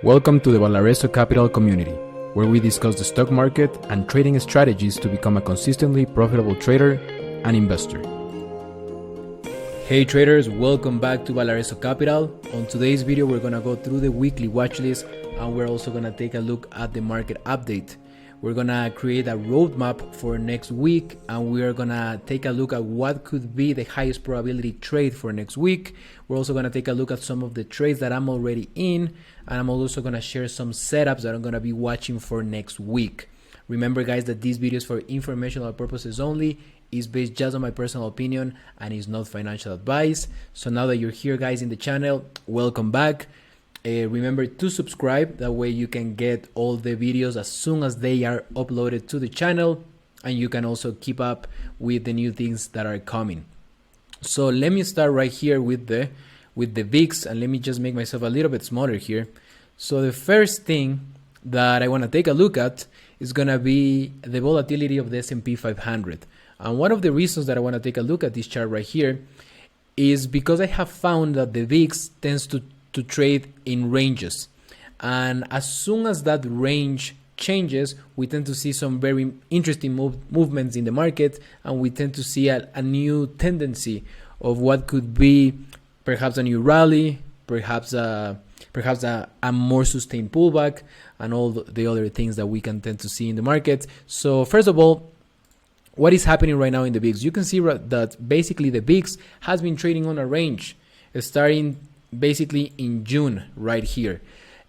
Welcome to the Valareso Capital community, where we discuss the stock market and trading strategies to become a consistently profitable trader and investor. Hey traders, welcome back to Valareso Capital. On today's video, we're going to go through the weekly watch list, and we're also going to take a look at the market update. We're going to create a roadmap for next week, and we are going to take a look at what could be the highest probability trade for next week. We're also going to take a look at some of the trades that I'm already in, and I'm also going to share some setups that I'm going to be watching for next week. Remember guys that these videos for informational purposes only, is based just on my personal opinion and is not financial advice. So now that you're here guys in the channel, welcome back. Remember to subscribe, that way you can get all the videos as soon as they are uploaded to the channel, and you can also keep up with the new things that are coming. So let me start right here with the VIX, and let me just make myself a little bit smaller here. So the first thing that I want to take a look at is going to be the volatility of the S&P 500. And one of the reasons that I want to take a look at this chart right here is because I have found that the VIX tends to trade in ranges, and as soon as that range changes, we tend to see some very interesting movements in the market, and we tend to see a new tendency of what could be perhaps a new rally, perhaps a more sustained pullback, and all the other things that we can tend to see in the market. So first of all, what is happening right now in the VIX? You can see that basically the VIX has been trading on a range starting basically in June right here.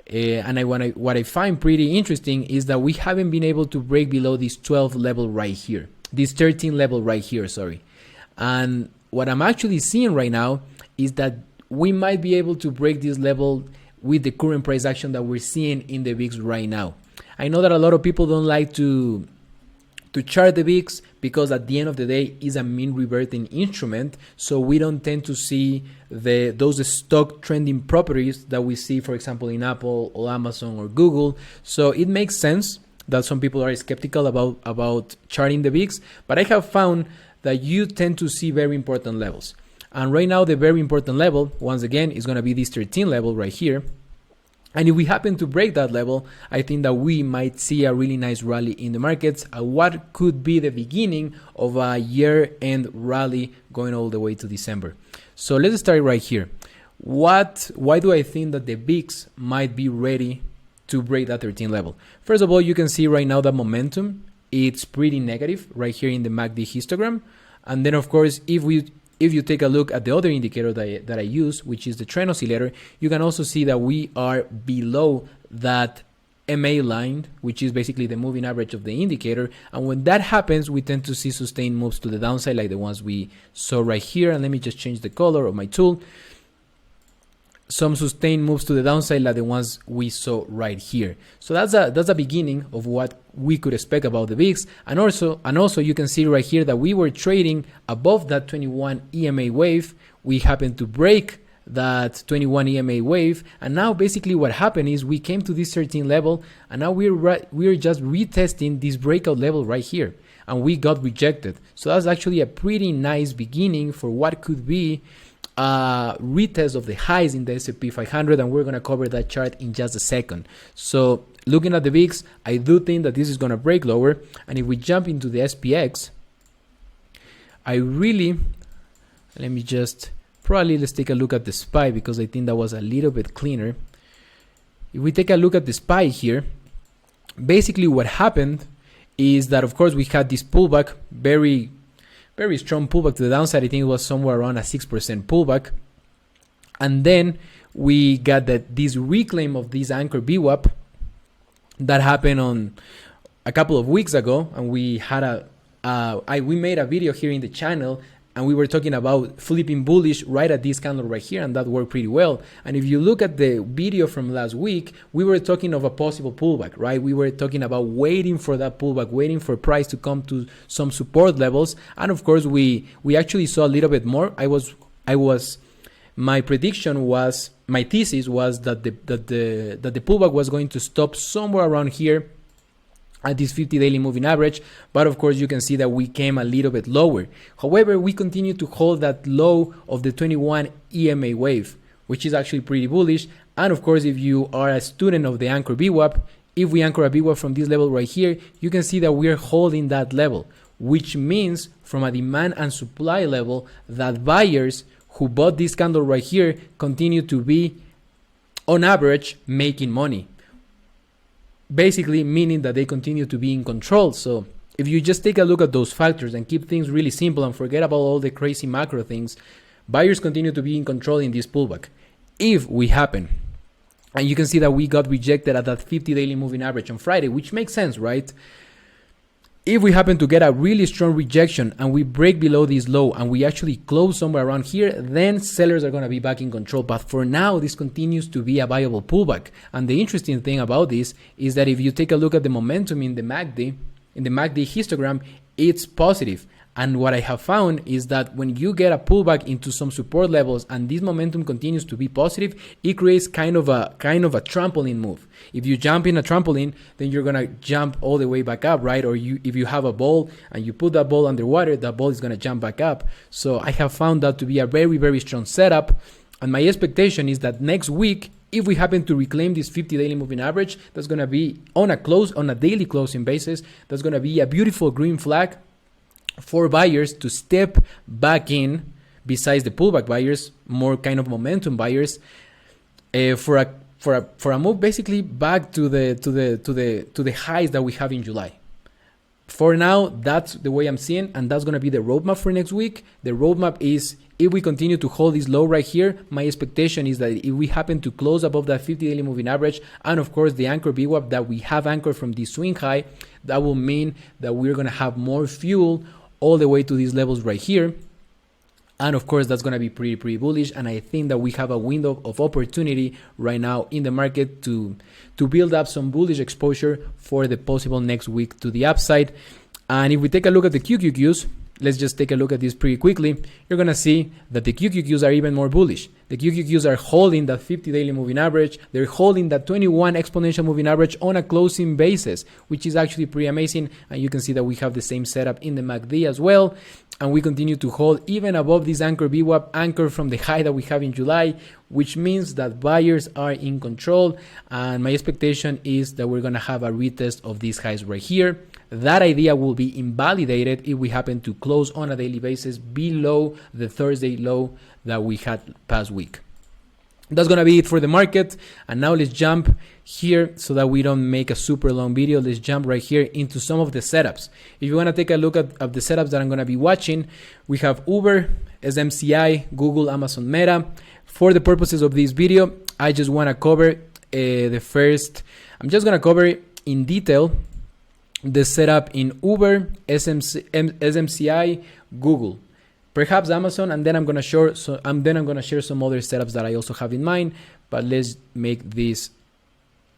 And what I find pretty interesting is that we haven't been able to break below this 12 level right here, this 13 level right here, sorry. And what I'm actually seeing right now is that we might be able to break this level with the current price action that we're seeing in the VIX right now. I know that a lot of people don't like to chart the VIX because at the end of the day is a mean reverting instrument, so we don't tend to see those stock trending properties that we see, for example, in Apple or Amazon or Google. So it makes sense that some people are skeptical about charting the VIX, but I have found that you tend to see very important levels. And right now the very important level, once again, is going to be this 13 level right here. And if we happen to break that level, I think that we might see a really nice rally in the markets, what could be the beginning of a year-end rally going all the way to December. So let's start right here. Why do I think that the VIX might be ready to break that 13 level? First of all, you can see right now that momentum, it's pretty negative right here in the MACD histogram. And then of course, if you take a look at the other indicator that I use, which is the trend oscillator, you can also see that we are below that MA line, which is basically the moving average of the indicator. And when that happens, we tend to see sustained moves to the downside like the ones we saw right here. And let me just change the color of my tool. Some sustained moves to the downside like the ones we saw right here. So that's a beginning of what we could expect about the VIX. And also you can see right here that we were trading above that 21 EMA wave. We happened to break that 21 EMA wave, and now basically what happened is we came to this 13 level, and now we're just retesting this breakout level right here, and we got rejected. So that's actually a pretty nice beginning for what could be a retest of the highs in the S&P 500, and we're going to cover that chart in just a second. So looking at the VIX, I do think that this is going to break lower, and if we jump into the SPX, let's take a look at the SPY, because I think that was a little bit cleaner. If we take a look at the SPY here, basically what happened is that of course we had this pullback, very strong pullback to the downside. I think it was somewhere around a 6% pullback, and then we got this reclaim of this anchor VWAP that happened on a couple of weeks ago, and we had we made a video here in the channel, and we were talking about flipping bullish right at this candle right here, and that worked pretty well. And if you look at the video from last week, we were talking of a possible pullback, right? We were talking about waiting for that pullback, waiting for price to come to some support levels, and of course we actually saw a little bit more. My prediction was, my thesis was that the pullback was going to stop somewhere around here at this 50 daily moving average, but of course you can see that we came a little bit lower. However, we continue to hold that low of the 21 EMA wave, which is actually pretty bullish. And of course, if you are a student of the anchor VWAP, if we anchor a VWAP from this level right here, you can see that we're holding that level, which means from a demand and supply level that buyers who bought this candle right here continue to be, on average, making money. Basically meaning that they continue to be in control. So if you just take a look at those factors and keep things really simple and forget about all the crazy macro things, buyers continue to be in control in this pullback. If we happen, and you can see that we got rejected at that 50 daily moving average on Friday, which makes sense, right? If we happen to get a really strong rejection and we break below this low and we actually close somewhere around here, then sellers are going to be back in control. But for now, this continues to be a viable pullback. And the interesting thing about this is that if you take a look at the momentum in the MACD, histogram, it's positive. And what I have found is that when you get a pullback into some support levels and this momentum continues to be positive, it creates kind of a trampoline move. If you jump in a trampoline, then you're gonna jump all the way back up, right? Or if you have a ball and you put that ball underwater, that ball is gonna jump back up. So I have found that to be a very, very strong setup. And my expectation is that next week, if we happen to reclaim this 50 daily moving average, that's gonna be on a daily closing basis, that's gonna be a beautiful green flag for buyers to step back in, besides the pullback buyers, more kind of momentum buyers, for a move basically back to the highs that we have in July. For now, that's the way I'm seeing, and that's going to be the roadmap for next week. The roadmap is, if we continue to hold this low right here, my expectation is that if we happen to close above that 50 daily moving average, and of course the anchor VWAP that we have anchored from this swing high, that will mean that we're going to have more fuel all the way to these levels right here. And of course, that's going to be pretty bullish. And I think that we have a window of opportunity right now in the market to build up some bullish exposure for the possible next week to the upside. And if we take a look at the QQQs, let's just take a look at this pretty quickly. You're going to see that the QQQs are even more bullish. The QQQs are holding that 50 daily moving average. They're holding that 21 exponential moving average on a closing basis, which is actually pretty amazing. And you can see that we have the same setup in the MACD as well. And we continue to hold even above this anchor VWAP, anchor from the high that we have in July, which means that buyers are in control. And my expectation is that we're going to have a retest of these highs right here. That idea will be invalidated if we happen to close on a daily basis below the Thursday low that we had past week. That's going to be it for the market. And now let's jump here so that we don't make a super long video. Let's jump right here into some of the setups. If you want to take a look at the setups that I'm going to be watching, we have Uber, SMCI, Google, Amazon, Meta. For the purposes of this video, I just want to cover I'm just going to cover in detail the setup in Uber, SMCI, Google, perhaps Amazon, and then I'm gonna share some other setups that I also have in mind. But let's make this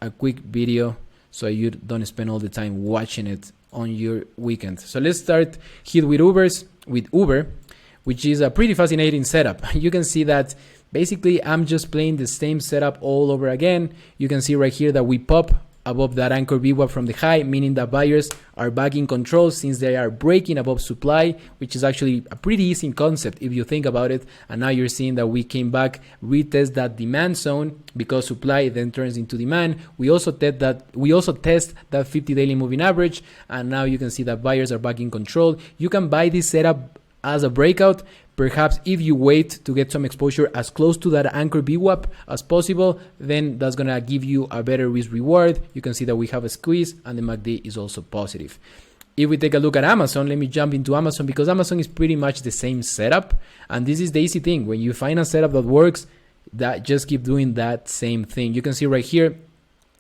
a quick video so you don't spend all the time watching it on your weekend. So let's start here with Uber, which is a pretty fascinating setup. You can see that basically I'm just playing the same setup all over again. You can see right here that we pop above that anchor VWAP from the high, meaning that buyers are back in control since they are breaking above supply, which is actually a pretty easy concept if you think about it. And now you're seeing that we came back, retest that demand zone because supply then turns into demand. We also test that 50 daily moving average, and now you can see that buyers are back in control. You can buy this setup as a breakout. Perhaps if you wait to get some exposure as close to that anchor VWAP as possible, then that's going to give you a better risk reward. You can see that we have a squeeze and the MACD is also positive. If we take a look at Amazon, let me jump into Amazon because Amazon is pretty much the same setup. And this is the easy thing. When you find a setup that works, that just keep doing that same thing. You can see right here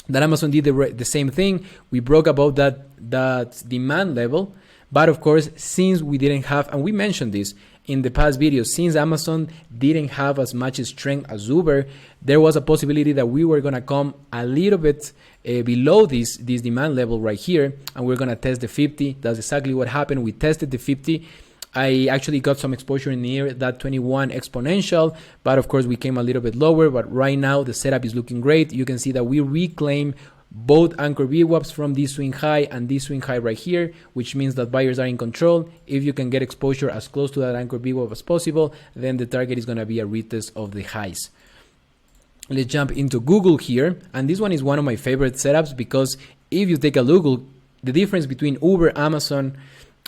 that Amazon did the same thing. We broke above that demand level. But of course, since we didn't have, and we mentioned this in the past videos, since Amazon didn't have as much strength as Uber, there was a possibility that we were going to come a little bit below this demand level right here, and we're going to test the 50. That's exactly what happened. We tested the 50. I actually got some exposure near that 21 exponential, but of course we came a little bit lower. But right now the setup is looking great. You can see that we reclaim both anchor VWAPs from this swing high and this swing high right here, which means that buyers are in control. If you can get exposure as close to that anchor VWAP as possible, then the target is going to be a retest of the highs. let's jump into Google here, and this one is one of my favorite setups because if you take a look, the difference between Uber, Amazon,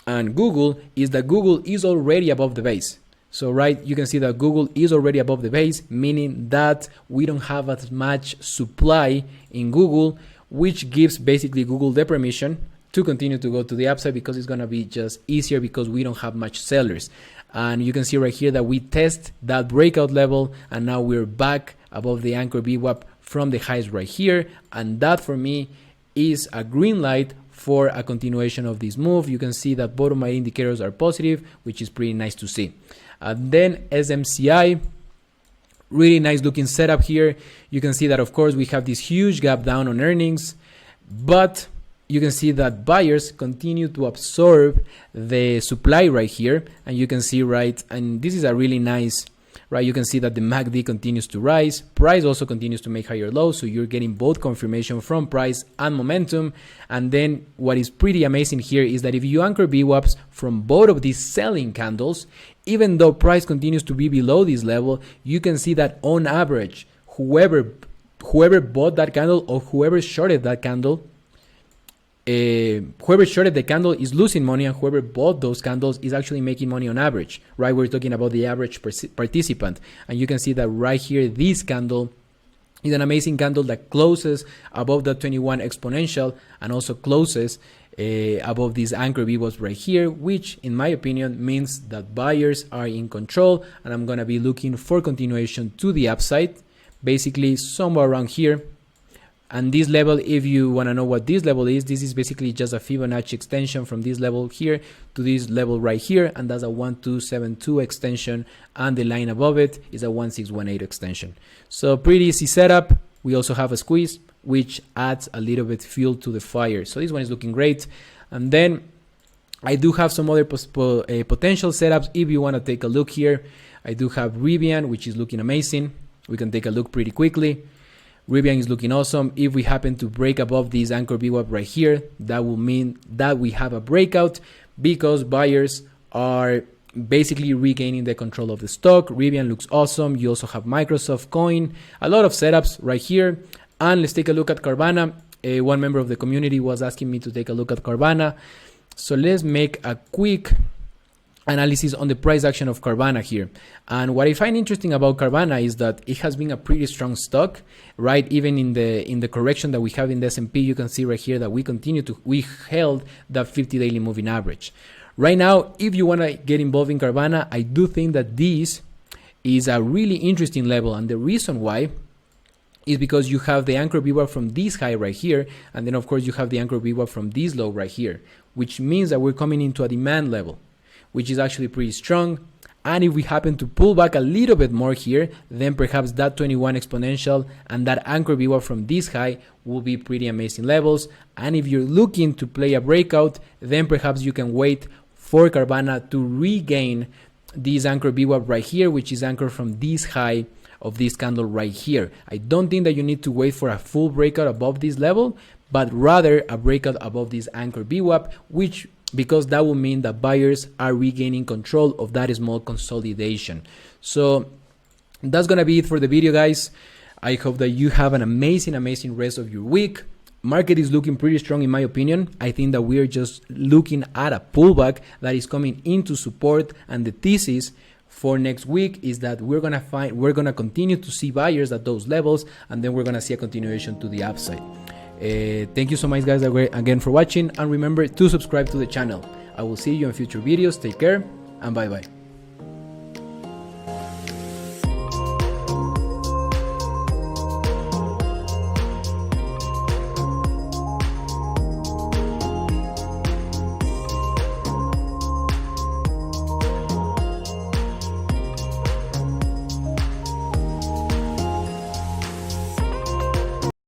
and Google is that Google is already above the base. So right, you can see that Google is already above the base, meaning that we don't have as much supply in Google, which gives basically Google the permission to continue to go to the upside because it's going to be just easier because we don't have much sellers. And you can see right here that we test that breakout level, and now we're back above the anchor VWAP from the highs right here, and that for me is a green light for a continuation of this move. You can see that both of my indicators are positive, which is pretty nice to see. And then SMCI, really nice looking setup here. You can see that of course we have this huge gap down on earnings, but you can see that buyers continue to absorb the supply right here, and you can see right, and this is a really nice, right, you can see that the MACD continues to rise, price also continues to make higher lows, so you're getting both confirmation from price and momentum. And then what is pretty amazing here is that if you anchor VWAPs from both of these selling candles, even though price continues to be below this level, you can see that on average, whoever bought that candle or whoever shorted that candle, whoever shorted the candle is losing money, and whoever bought those candles is actually making money on average, right? We're talking about the average participant. And you can see that right here, this candle is an amazing candle that closes above the 21 exponential and also closes above these anchor VWAPs right here, which in my opinion means that buyers are in control, and I'm going to be looking for continuation to the upside, basically somewhere around here. And this level, if you want to know what this level is, this is basically just a Fibonacci extension from this level here to this level right here, and that's a 1272 extension, and the line above it is a 1618 extension. So pretty easy setup. We also have a squeeze, which adds a little bit fuel to the fire. So this one is looking great. And then I do have some other potential setups if you want to take a look here. I do have Rivian, which is looking amazing. We can take a look pretty quickly. Rivian is looking awesome. If we happen to break above this anchor VWAP right here, that will mean that we have a breakout because buyers are basically regaining the control of the stock. Rivian looks awesome. You also have Microsoft coin, a lot of setups right here. And let's take a look at Carvana. One member of the community was asking me to take a look at Carvana. So let's make a quick analysis on the price action of Carvana here. And what I find interesting about Carvana is that it has been a pretty strong stock, right? Even in the correction that we have in the S&P, you can see right here that we held the 50 daily moving average. Right now, if you want to get involved in Carvana, I do think that this is a really interesting level, and the reason why is because you have the anchor VWAP from this high right here, and then of course you have the anchor VWAP from this low right here, which means that we're coming into a demand level, which is actually pretty strong. And if we happen to pull back a little bit more here, then perhaps that 21 exponential and that anchor VWAP from this high will be pretty amazing levels. And if you're looking to play a breakout, then perhaps you can wait for Carvana to regain this anchor VWAP right here, which is anchored from this high of this candle right here. I don't think that you need to wait for a full breakout above this level, but rather a breakout above this anchor VWAP, because that will mean that buyers are regaining control of that small consolidation. So that's gonna be it for the video, guys. I hope that you have an amazing rest of your week. Market is looking pretty strong in my opinion. I think that we are just looking at a pullback that is coming into support, and the thesis for next week is that we're gonna continue to see buyers at those levels, and then we're gonna see a continuation to the upside. Thank you so much, guys, again for watching, and remember to subscribe to the channel. I will see you in future videos. Take care and bye bye.